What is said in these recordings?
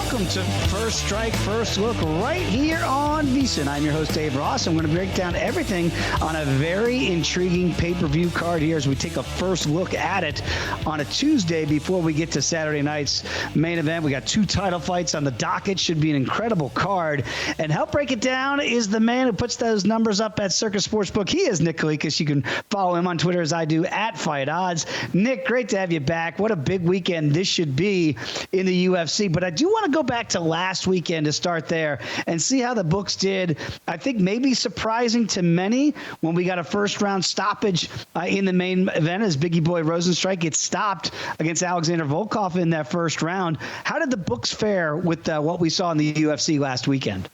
Welcome to First Strike, First Look right here on VSiN. I'm your host, Dave Ross. I'm going to break down everything on a very intriguing pay-per-view card here as we take a first look at it on a Tuesday before we get to Saturday night's main event. We got two title fights on the docket. Should be an incredible card. And help break it down is the man who puts those numbers up at Circa Sportsbook. He is Nick Kalikas. You can follow him on Twitter as I do at Fight Odds. Nick, great to have you back. What a big weekend this should be in the UFC. But I do want to go back to last weekend to start there and see how the books did. I think maybe surprising to many when we got a first round stoppage in the main event as Biggie Boy Rosenstrike gets stopped against Alexander Volkov in that first round. How did the books fare with what we saw in the UFC last weekend?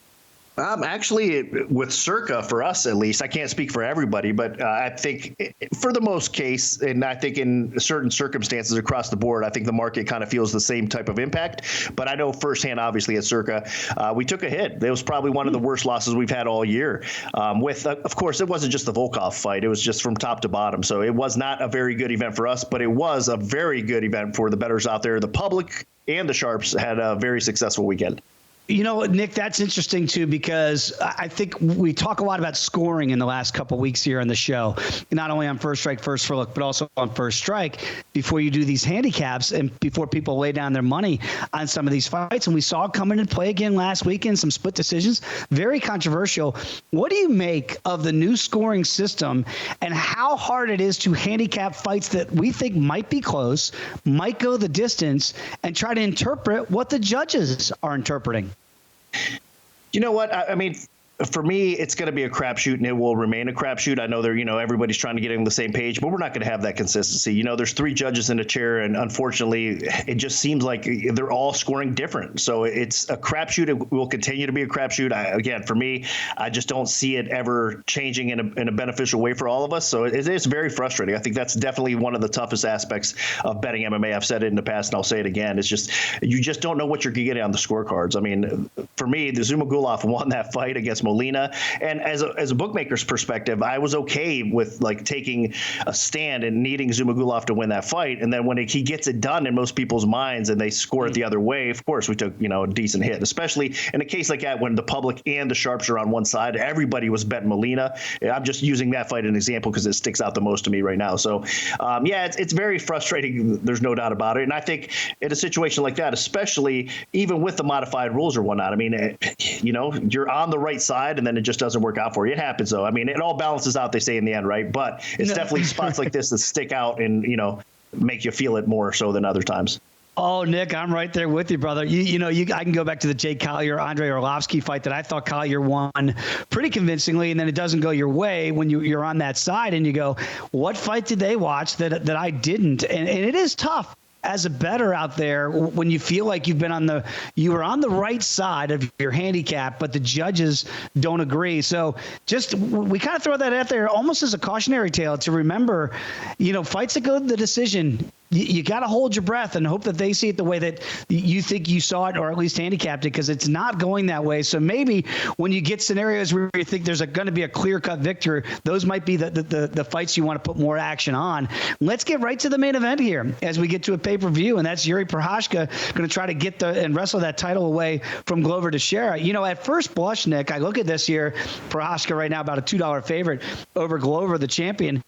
Actually, with Circa, for us at least, I can't speak for everybody, but I think for the most case, and I think in certain circumstances across the board, I think the market kind of feels the same type of impact. But I know firsthand, obviously, at Circa, we took a hit. It was probably one of the worst losses we've had all year. Of course, it wasn't just the Volkov fight. It was just from top to bottom. So it was not a very good event for us, but it was a very good event for the bettors out there. The public and the sharps had a very successful weekend. You know, Nick, that's interesting, too, because I think we talk a lot about scoring in the last couple of weeks here on the show, not only on First Strike, First Look, but also on First Strike before you do these handicaps and before people lay down their money on some of these fights. And we saw it come into play again last weekend, some split decisions, very controversial. What do you make of the new scoring system and how hard it is to handicap fights that we think might be close, might go the distance, and try to interpret what the judges are interpreting? You know what? I mean, for me, it's going to be a crapshoot, and it will remain a crapshoot. I know everybody's trying to get on the same page, but we're not going to have that consistency. There's three judges in a chair, and unfortunately, it just seems like they're all scoring different. So it's a crapshoot. It will continue to be a crapshoot. Again, for me, I just don't see it ever changing in a beneficial way for all of us. So it is very frustrating. I think that's definitely one of the toughest aspects of betting MMA. I've said it in the past, and I'll say it again. It's just you just don't know what you're going to get on the scorecards. I mean, for me, the Zhumagulov won that fight against Molina, and as a bookmaker's perspective, I was okay with taking a stand and needing Zhumagulov to win that fight. And then when he gets it done in most people's minds and they score it the other way, of course we took a decent hit, especially in a case like that when the public and the sharps are on one side. Everybody was betting Molina. I'm just using that fight as an example because it sticks out the most to me right now. So it's very frustrating. There's no doubt about it. And I think in a situation like that, especially even with the modified rules or whatnot, I mean, you're on the right side and then it just doesn't work out for you. It happens, though. I mean, it all balances out, they say in the end, right? But it's definitely spots like this that stick out and, make you feel it more so than other times. Oh, Nick, I'm right there with you, brother. I can go back to the Jake Collier, Andrei Arlovsky fight that I thought Collier won pretty convincingly, and then it doesn't go your way when you're on that side and you go, what fight did they watch that I didn't? And it is tough as a bettor out there when you feel like you were on the right side of your handicap, but the judges don't agree. So we kind of throw that out there almost as a cautionary tale to remember, fights that go to the decision, you got to hold your breath and hope that they see it the way that you think you saw it, or at least handicapped it, because it's not going that way. So maybe when you get scenarios where you think there's going to be a clear-cut victor, those might be the fights you want to put more action on. Let's get right to the main event here as we get to a pay-per-view, and that's Jiri Prochazka going to try to get and wrestle that title away from Glover Teixeira. At first blush, Nick, I look at this here, Prochazka right now about a $2 favorite over Glover, the champion,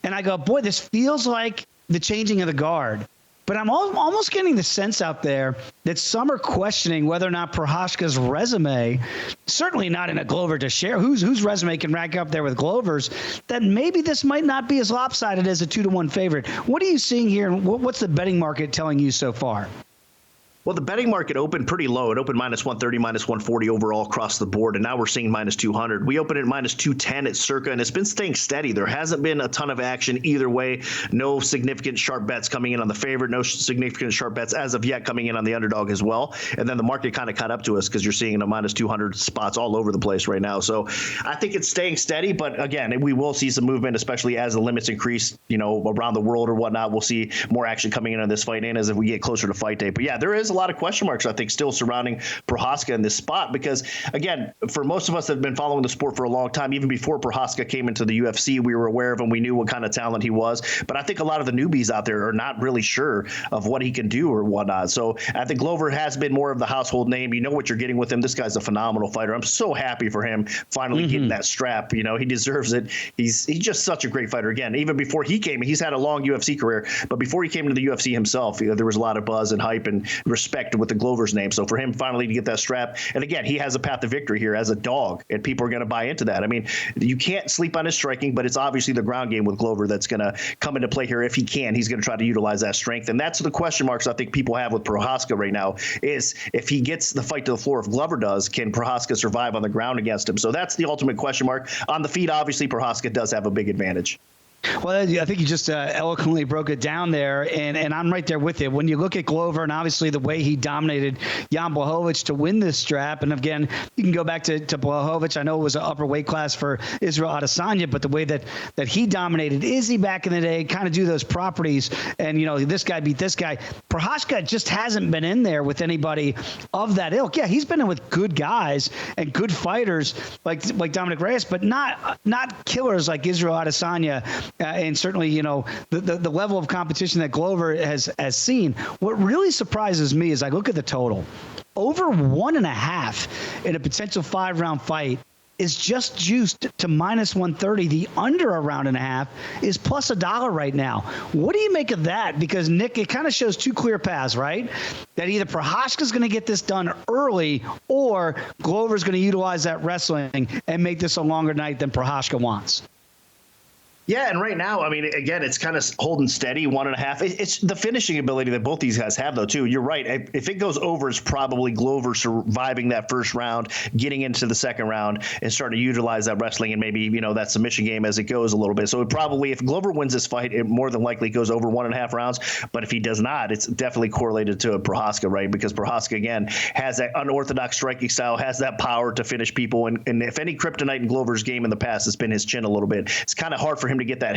and I go, boy, this feels like the changing of the guard. But I'm almost getting the sense out there that some are questioning whether or not Prochazka's resume, certainly not in a Glover Teixeira, whose resume can rank up there with Glover's, that maybe this might not be as lopsided as a 2-1 favorite. What are you seeing here, and what's the betting market telling you so far? Well, the betting market opened pretty low. It opened minus 130, minus 140 overall across the board, and now we're seeing minus 200. We opened at minus 210 at Circa, and it's been staying steady. There hasn't been a ton of action either way. No significant sharp bets coming in on the favorite. No significant sharp bets as of yet coming in on the underdog as well. And then the market kind of caught up to us because you're seeing a minus 200 spots all over the place right now. So I think it's staying steady, but again, we will see some movement, especially as the limits increase, around the world or whatnot. We'll see more action coming in on this fight and as if we get closer to fight day. But yeah, there is a lot of question marks, I think, still surrounding Prochazka in this spot because, again, for most of us that have been following the sport for a long time, even before Prochazka came into the UFC, we were aware of him. We knew what kind of talent he was. But I think a lot of the newbies out there are not really sure of what he can do or whatnot. So I think Glover has been more of the household name. You know what you're getting with him. This guy's a phenomenal fighter. I'm so happy for him finally getting that strap. You know, he deserves it. He's just such a great fighter. Again, even before he came, he's had a long UFC career, but before he came to the UFC himself, you know, there was a lot of buzz and hype and respect with the Glover's name. So for him finally to get that strap, and again, he has a path to victory here as a dog, and people are going to buy into that. I mean, you can't sleep on his striking, but it's obviously the ground game with Glover that's going to come into play here. If he can, he's going to try to utilize that strength, and that's the question marks I think people have with Prochazka right now is if he gets the fight to the floor, if Glover does, can Prochazka survive on the ground against him? So that's the ultimate question mark. On the feet, obviously, Prochazka does have a big advantage. Well, I think you just eloquently broke it down there, and I'm right there with you. When you look at Glover and obviously the way he dominated Jan Blachowicz to win this strap, and again, you can go back to Blachowicz. I know it was an upper weight class for Israel Adesanya, but the way that he dominated Izzy back in the day, kind of do those properties, and, you know, this guy beat this guy. Prochazka just hasn't been in there with anybody of that ilk. Yeah, he's been in with good guys and good fighters like Dominic Reyes, but not killers like Israel Adesanya. And certainly, you know, the level of competition that Glover has seen. What really surprises me is I look at the total. Over 1.5 in a potential 5-round fight is just juiced to -130. The under a round and a half is plus $1 right now. What do you make of that? Because, Nick, it kind of shows two clear paths, right? That either Prochazka's going to get this done early or Glover's going to utilize that wrestling and make this a longer night than Prochazka wants. Yeah, and right now, I mean, again, it's kind of holding steady, 1.5. It's the finishing ability that both these guys have, though, too. You're right. If it goes over, it's probably Glover surviving that first round, getting into the second round, and starting to utilize that wrestling and maybe, you know, that submission game as it goes a little bit. So it probably, if Glover wins this fight, it more than likely goes over 1.5 rounds. But if he does not, it's definitely correlated to a Prochazka, right? Because Prochazka, again, has that unorthodox striking style, has that power to finish people. And if any kryptonite in Glover's game in the past, it's been his chin a little bit. It's kind of hard for him to get that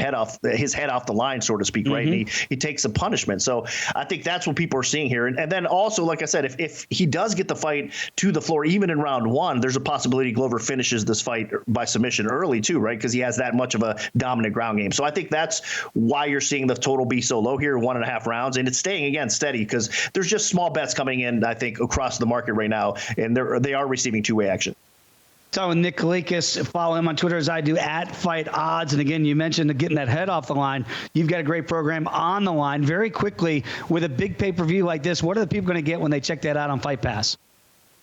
his head off the line, so to speak, right? And he takes some punishment. So I think that's what people are seeing here. And then also, like I said, if he does get the fight to the floor, even in round one, there's a possibility Glover finishes this fight by submission early too, right? Because he has that much of a dominant ground game. So I think that's why you're seeing the total be so low here, 1.5 rounds. And it's staying, again, steady because there's just small bets coming in, I think, across the market right now. And they are receiving two-way action. So Nick Kalikas, follow him on Twitter as I do @FightOdds. And again, you mentioned getting that head off the line. You've got a great program on the line. Very quickly, with a big pay-per-view like this, what are the people going to get when they check that out on Fight Pass?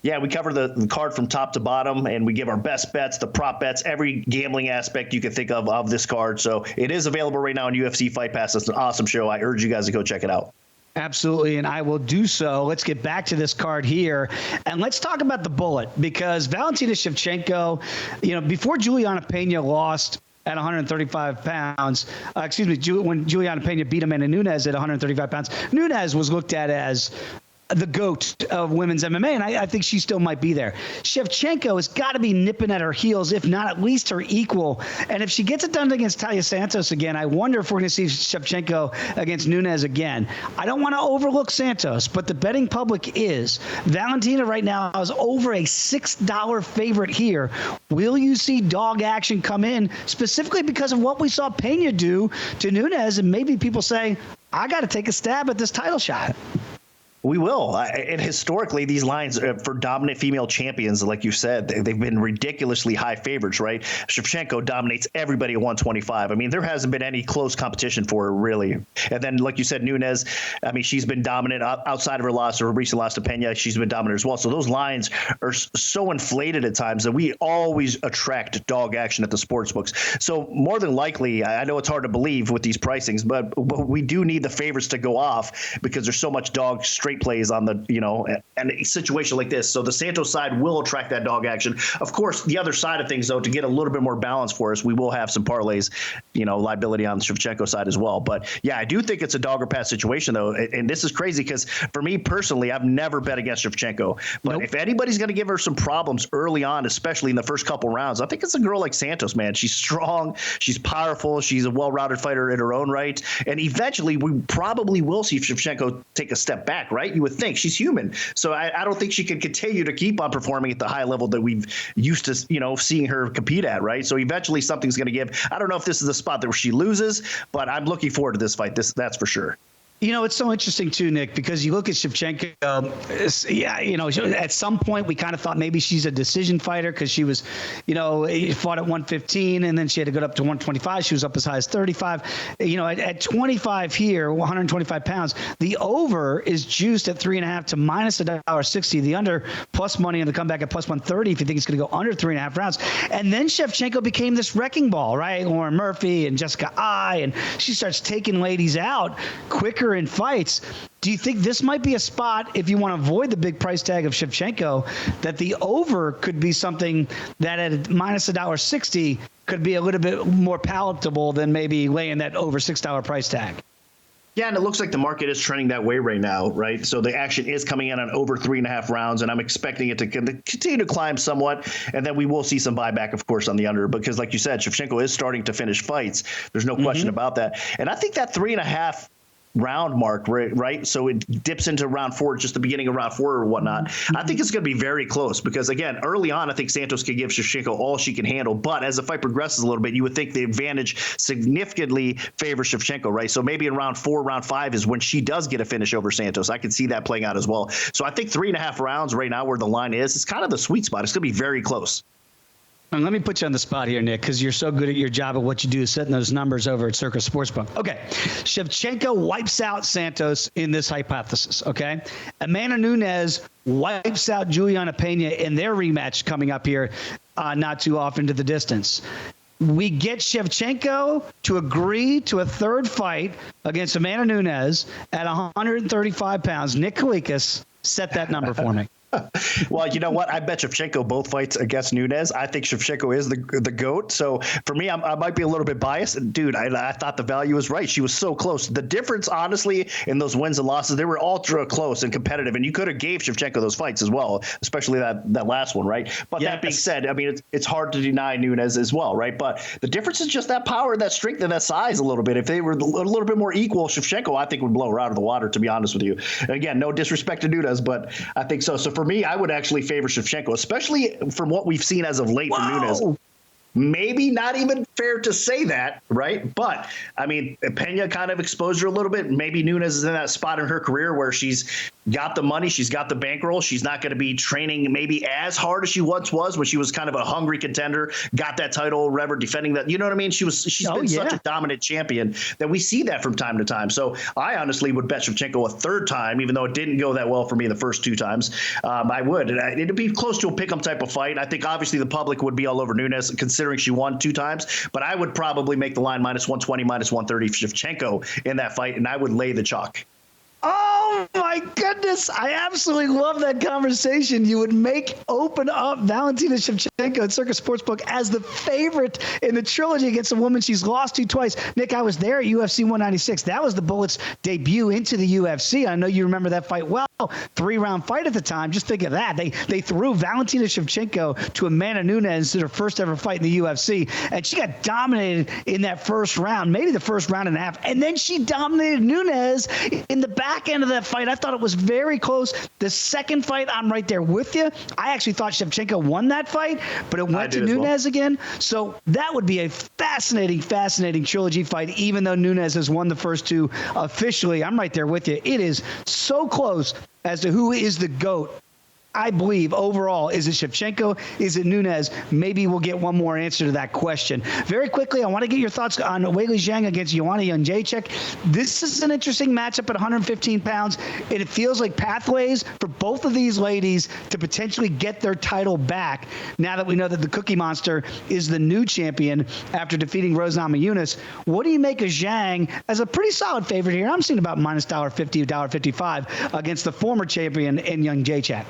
Yeah, we cover the card from top to bottom, and we give our best bets, the prop bets, every gambling aspect you can think of this card. So it is available right now on UFC Fight Pass. It's an awesome show. I urge you guys to go check it out. Absolutely, and I will do so. Let's get back to this card here, and let's talk about the bullet, because Valentina Shevchenko, you know, before Juliana Pena lost at 135 pounds, when Juliana Pena beat Amanda Nunes at 135 pounds, Nunes was looked at as the GOAT of women's MMA, and I think she still might be there. Shevchenko has got to be nipping at her heels, if not at least her equal. And if she gets it done against Taila Santos again, I wonder if we're going to see Shevchenko against Nunes again. I don't want to overlook Santos, but the betting public is. Valentina right now is over a $6 favorite here. Will you see dog action come in, specifically because of what we saw Pena do to Nunes, and maybe people say, I got to take a stab at this title shot? We will. And historically, these lines for dominant female champions, like you said, they've been ridiculously high favorites, right? Shevchenko dominates everybody at 125. I mean, there hasn't been any close competition for her, really. And then, like you said, Nunes, I mean, she's been dominant outside of her loss or her recent loss to Pena. She's been dominant as well. So those lines are so inflated at times that we always attract dog action at the sports books. So more than likely, I know it's hard to believe with these pricings, but we do need the favorites to go off because there's so much dog straight plays on the, you know, and a situation like this. So the Santos side will attract that dog action. Of course, the other side of things, though, to get a little bit more balance for us, we will have some parlays liability on the Shevchenko side as well. But yeah, I do think it's a dog or pass situation though. And this is crazy because for me personally, I've never bet against Shevchenko. But if anybody's going to give her some problems early on, especially in the first couple rounds, I think it's a girl like Santos, man. She's strong. She's powerful. She's a well-rounded fighter in her own right. And eventually we probably will see Shevchenko take a step back, right? You would think. She's human. So I don't think she can continue to keep on performing at the high level that we've used to, seeing her compete at, right? So eventually something's going to give. I don't know if this is the spot that she loses, but I'm looking forward to this fight. That's for sure. It's so interesting too, Nick, because you look at Shevchenko. At some point we kind of thought maybe she's a decision fighter because she was, fought at 115 and then she had to go up to 125. She was up as high as 35. At 25 here, 125 pounds, the over is juiced at 3.5 to minus $1.60. The under plus money on the comeback at plus 130 if you think it's going to go under 3.5 rounds. And then Shevchenko became this wrecking ball, right? Lauren Murphy and Jessica Ai, and she starts taking ladies out quicker in fights. Do you think this might be a spot, if you want to avoid the big price tag of Shevchenko, that the over could be something that at minus $1.60 could be a little bit more palatable than maybe laying that over $6 price tag? Yeah, and it looks like the market is trending that way right now, right? So the action is coming in on over 3.5 rounds, and I'm expecting it to continue to climb somewhat, and then we will see some buyback, of course, on the under, because like you said, Shevchenko is starting to finish fights. There's no question about that. And I think that 3.5 round mark, right? So it dips into round 4, just the beginning of round 4 or whatnot. I think it's going to be very close because, again, early on, I think Santos can give Shevchenko all she can handle. But as the fight progresses a little bit, you would think the advantage significantly favors Shevchenko, right? So maybe in round 4, round 5 is when she does get a finish over Santos. I can see that playing out as well. So I think 3.5 rounds right now where the line is, it's kind of the sweet spot. It's going to be very close. And let me put you on the spot here, Nick, because you're so good at your job of what you do, setting those numbers over at Circa Sportsbook. Okay, Shevchenko wipes out Santos in this hypothesis, okay? Amanda Nunes wipes out Juliana Pena in their rematch coming up here not too off into the distance. We get Shevchenko to agree to a third fight against Amanda Nunes at 135 pounds. Nick Kalikas, set that number for me. Well, you know what? I bet Shevchenko both fights against Nunes. I think Shevchenko is the GOAT. So for me, I might be a little bit biased. Dude, I thought the value was right. She was so close. The difference, honestly, in those wins and losses, they were ultra close and competitive. And you could have gave Shevchenko those fights as well, especially that last one, right? But that being said, I mean, it's hard to deny Nunes as well, right? But the difference is just that power, that strength, and that size a little bit. If they were a little bit more equal, Shevchenko, I think, would blow her out of the water, to be honest with you. And again, no disrespect to Nunes, but I think so. So for me, I would actually favor Shevchenko, especially from what we've seen as of late from Nunes. Maybe not even fair to say that, right? But, I mean, Pena kind of exposed her a little bit. Maybe Nunes is in that spot in her career where she's got the money, she's got the bankroll. She's not going to be training maybe as hard as she once was when she was kind of a hungry contender, got that title, whatever, defending that. You know what I mean? She's been such a dominant champion that we see that from time to time. So I honestly would bet Shevchenko a third time, even though it didn't go that well for me the first 2 times. I would. It'd be close to a pick'em type of fight. I think obviously the public would be all over Nunes, considering she won 2 times, but I would probably make the line minus 120, minus 130 for Shevchenko in that fight, and I would lay the chalk. Oh my goodness. I absolutely love that conversation. You would open up Valentina Shevchenko at Circa Sportsbook as the favorite in the trilogy against a woman she's lost to twice. Nick, I was there at UFC 196. That was the Bullets' debut into the UFC. I know you remember that fight well. 3-round fight at the time. Just think of that. They threw Valentina Shevchenko to Amanda Nunes in her first ever fight in the UFC, and she got dominated in that first round, maybe the first round and a half, and then she dominated Nunes in the back end of that fight. I thought it was very close. The second fight, I'm right there with you. I actually thought Shevchenko won that fight, but it went to Nunes again. So that would be a fascinating trilogy fight, even though Nunes has won the first 2 officially. I'm right there with you. It is so close as to who is the GOAT. I believe overall, is it Shevchenko? Is it Nunes? Maybe we'll get one more answer to that question. Very quickly, I want to get your thoughts on Weili Zhang against Joanna Jędrzejczyk. This is an interesting matchup at 115 pounds, and it feels like pathways for both of these ladies to potentially get their title back now that we know that the Cookie Monster is the new champion after defeating Rose Namajunas. What do you make of Zhang as a pretty solid favorite here? I'm seeing about minus $1.50, $1.55 against the former champion in Jędrzejczyk.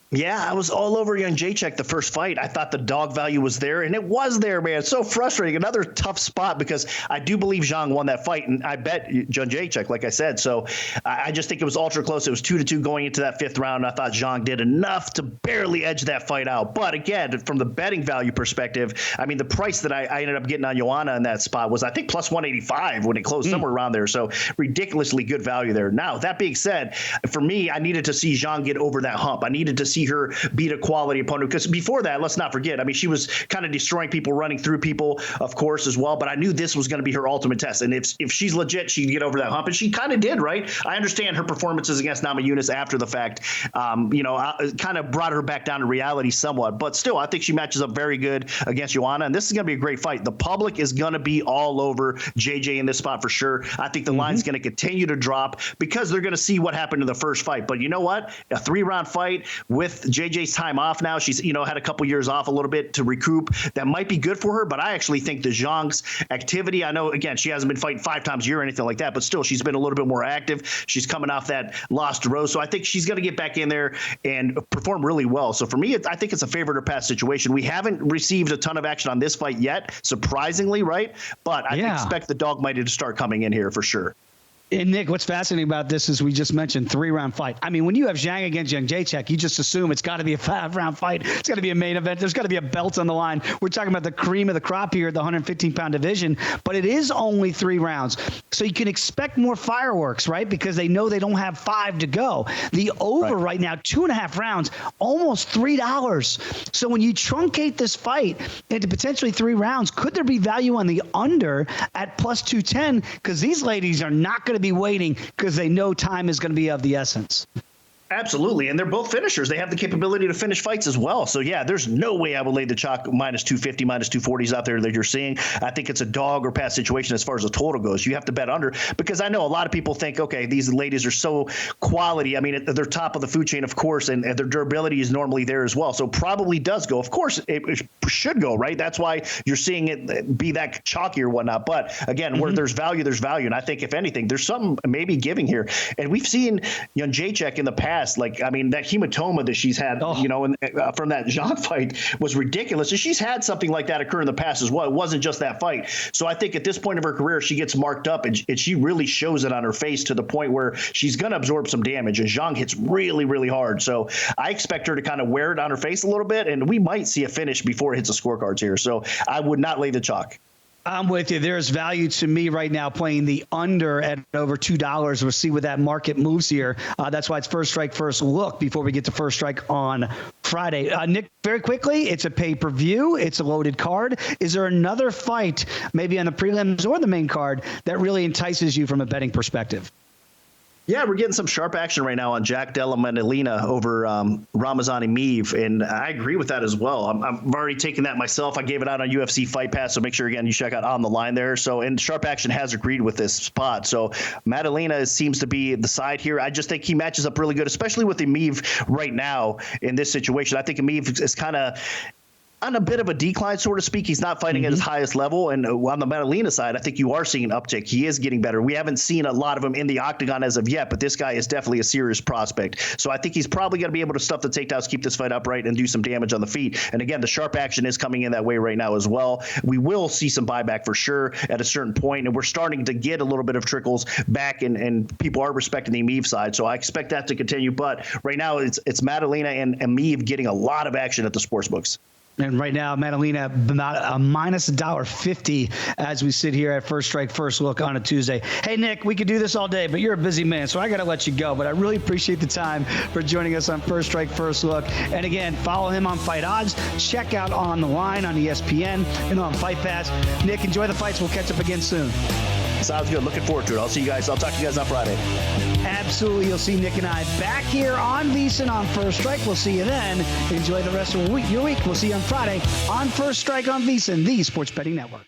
Yeah, I was all over Young Jacek the first fight. I thought the dog value was there, and it was there, man. It's so frustrating. Another tough spot because I do believe Zhang won that fight, and I bet Young Jacek, like I said. So I just think it was ultra close. It was 2-2 going into that fifth round. I thought Zhang did enough to barely edge that fight out. But again, from the betting value perspective, I mean, the price that I ended up getting on Joanna in that spot was, I think, plus 185 when it closed somewhere around there. So ridiculously good value there. Now, that being said, for me, I needed to see Zhang get over that hump. I needed to see her beat a quality opponent, because before that, let's not forget, I mean, she was kind of destroying people, running through people, of course, as well. But I knew this was going to be her ultimate test. And if she's legit, she'd get over that hump. And she kind of did, right? I understand her performances against Namajunas after the fact, kind of brought her back down to reality somewhat. But still, I think she matches up very good against Joanna. And this is going to be a great fight. The public is going to be all over JJ in this spot for sure. I think the line's going to continue to drop because they're going to see what happened in the first fight. But you know what? A 3-round fight with JJ's time off now. She's, had a couple years off a little bit to recoup. That might be good for her, but I actually think the Zhang's activity, I know, again, she hasn't been fighting 5 times a year or anything like that, but still, she's been a little bit more active. She's coming off that lost row. So I think she's going to get back in there and perform really well. So for me, I think it's a favorite or pass situation. We haven't received a ton of action on this fight yet, surprisingly, right? But I expect the dog mighty to start coming in here for sure. And Nick, what's fascinating about this is we just mentioned 3-round fight. I mean, when you have Zhang against Young Jacek, you just assume it's got to be a 5-round fight. It's got to be a main event. There's got to be a belt on the line. We're talking about the cream of the crop here at the 115-pound division, but it is only 3 rounds. So you can expect more fireworks, right? Because they know they don't have 5 to go. The over right now, 2.5 rounds, almost $3. So when you truncate this fight into potentially 3 rounds, could there be value on the under at plus 210? Because these ladies are not going to be waiting because they know time is going to be of the essence. Absolutely. And they're both finishers. They have the capability to finish fights as well. So, yeah, there's no way I would lay the chalk minus 250, minus 240s out there that you're seeing. I think it's a dog or pass situation as far as the total goes. You have to bet under because I know a lot of people think, okay, these ladies are so quality. I mean, they're top of the food chain, of course, and their durability is normally there as well. So probably does go. Of course, it should go, right? That's why you're seeing it be that chalky or whatnot. But, again, where there's value, there's value. And I think, if anything, there's something maybe giving here. And we've seen Young Jacek in the past. Like, I mean, that hematoma that she's had, from that Zhang fight was ridiculous. And she's had something like that occur in the past as well. It wasn't just that fight. So I think at this point of her career, she gets marked up and she really shows it on her face to the point where she's going to absorb some damage. And Zhang hits really, really hard. So I expect her to kind of wear it on her face a little bit. And we might see a finish before it hits the scorecards here. So I would not lay the chalk. I'm with you. There's value to me right now playing the under at over $2. We'll see where that market moves here. That's why it's first strike, first look before we get to first strike on Friday. Nick, very quickly, it's a pay-per-view. It's a loaded card. Is there another fight, maybe on the prelims or the main card, that really entices you from a betting perspective? Yeah, we're getting some sharp action right now on Jack Della Maddalena over Ramazani Meave, and I agree with that as well. I'm already taking that myself. I gave it out on UFC Fight Pass, so make sure, again, you check out On the Line there. So, and sharp action has agreed with this spot. So Maddalena seems to be the side here. I just think he matches up really good, especially with Meave right now in this situation. I think Meave is kind of on a bit of a decline, so to speak. He's not fighting at his highest level. And on the Maddalena side, I think you are seeing an uptick. He is getting better. We haven't seen a lot of him in the octagon as of yet, but this guy is definitely a serious prospect. So I think he's probably going to be able to stuff the takedowns, keep this fight upright, and do some damage on the feet. And again, the sharp action is coming in that way right now as well. We will see some buyback for sure at a certain point, and we're starting to get a little bit of trickles back, and people are respecting the Meave side. So I expect that to continue. But right now, it's Maddalena and Meave getting a lot of action at the sports books. And right now, Maddalena about a minus $1.50 as we sit here at First Strike, First Look on a Tuesday. Hey, Nick, we could do this all day, but you're a busy man, so I got to let you go. But I really appreciate the time for joining us on First Strike, First Look. And again, follow him on Fight Odds. Check out On the Line on ESPN and on Fight Pass. Nick, enjoy the fights. We'll catch up again soon. Sounds good. Looking forward to it. I'll see you guys. I'll talk to you guys on Friday. Absolutely. You'll see Nick and I back here on VSiN on First Strike. We'll see you then. Enjoy the rest of your week. We'll see you on Friday on First Strike on VSiN, the Sports Betting Network.